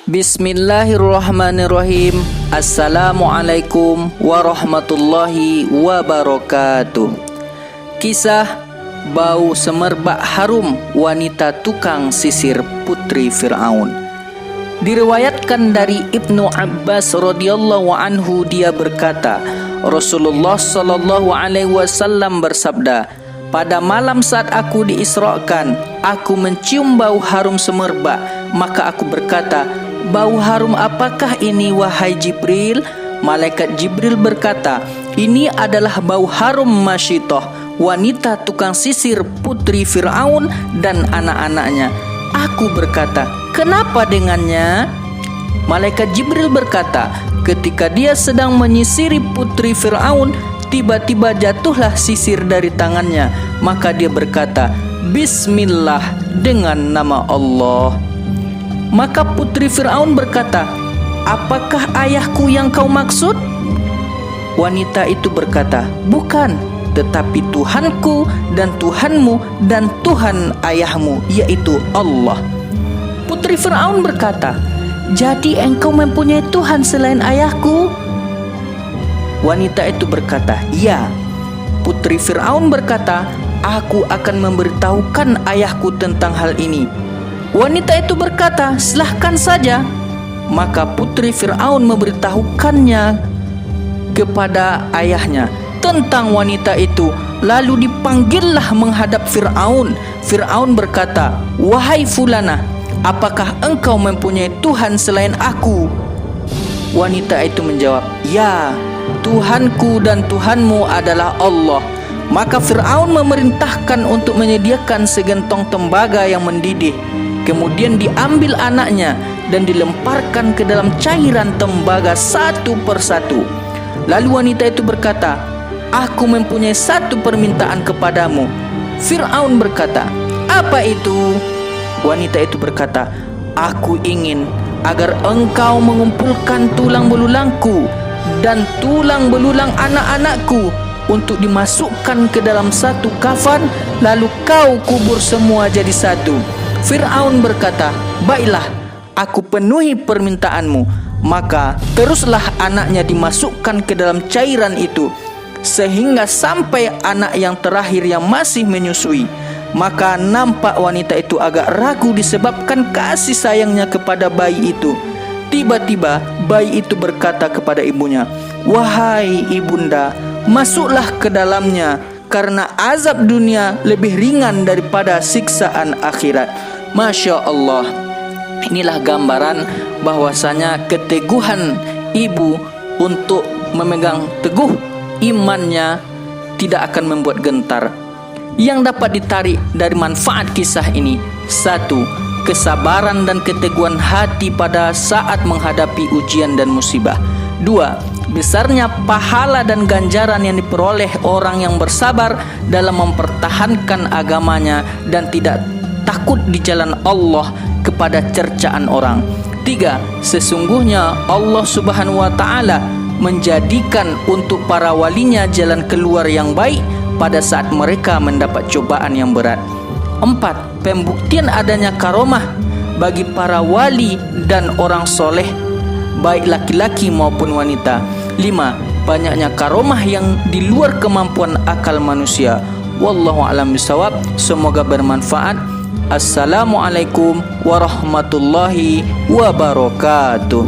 Bismillahirrahmanirrahim. Assalamualaikum warahmatullahi wabarakatuh. Kisah bau semerbak harum wanita tukang sisir putri Fir'aun. Diriwayatkan dari Ibnu Abbas radhiyallahu anhu, dia berkata, Rasulullah sallallahu alaihi wasallam bersabda, pada malam saat aku diisrakan, aku mencium bau harum semerbak. Maka aku berkata, bau harum apakah ini wahai Jibril? Malaikat Jibril berkata, ini adalah bau harum Masyitoh, wanita tukang sisir putri Fir'aun dan anak-anaknya. Aku berkata, kenapa dengannya? Malaikat Jibril berkata, ketika dia sedang menyisiri putri Fir'aun, tiba-tiba jatuhlah sisir dari tangannya. Maka dia berkata, Bismillah, dengan nama Allah. Maka putri Fir'aun berkata, apakah ayahku yang kau maksud? Wanita itu berkata, bukan, tetapi Tuhanku dan Tuhanmu dan Tuhan ayahmu, yaitu Allah. Putri Fir'aun berkata, jadi engkau mempunyai Tuhan selain ayahku? Wanita itu berkata, ya. Putri Fir'aun berkata, aku akan memberitahukan ayahku tentang hal ini. Wanita itu berkata, silahkan saja. Maka putri Fir'aun memberitahukannya kepada ayahnya tentang wanita itu. Lalu dipanggillah menghadap Fir'aun. Fir'aun berkata, wahai Fulana, apakah engkau mempunyai Tuhan selain aku? Wanita itu menjawab, ya, Tuhanku dan Tuhanmu adalah Allah. Maka Fir'aun memerintahkan untuk menyediakan segentong tembaga yang mendidih. Kemudian diambil anaknya dan dilemparkan ke dalam cairan tembaga satu persatu. Lalu wanita itu berkata, aku mempunyai satu permintaan kepadamu. Fir'aun berkata, apa itu? Wanita itu berkata, aku ingin agar engkau mengumpulkan tulang belulangku dan tulang belulang anak-anakku untuk dimasukkan ke dalam satu kafan, lalu kau kubur semua jadi satu. Fir'aun berkata, baiklah, aku penuhi permintaanmu. Maka teruslah anaknya dimasukkan ke dalam cairan itu, sehingga sampai anak yang terakhir yang masih menyusui. Maka nampak wanita itu agak ragu disebabkan kasih sayangnya kepada bayi itu. Tiba-tiba bayi itu berkata kepada ibunya, wahai ibunda, masuklah ke dalamnya, karena azab dunia lebih ringan daripada siksaan akhirat. Masya Allah. Inilah gambaran bahwasanya keteguhan ibu untuk memegang teguh imannya tidak akan membuat gentar. Yang dapat ditarik dari manfaat kisah ini, satu, kesabaran dan keteguhan hati pada saat menghadapi ujian dan musibah. Dua, besarnya pahala dan ganjaran yang diperoleh orang yang bersabar dalam mempertahankan agamanya dan tidak takut di jalan Allah kepada cercaan orang. Tiga, sesungguhnya Allah Subhanahu wa ta'ala menjadikan untuk para walinya jalan keluar yang baik pada saat mereka mendapat cobaan yang berat. Empat, pembuktian adanya karomah bagi para wali dan orang soleh, baik laki-laki maupun wanita. Lima, banyaknya karomah yang di luar kemampuan akal manusia. Wallahu a'lam bishawab. Semoga bermanfaat. Assalamualaikum warahmatullahi wabarakatuh.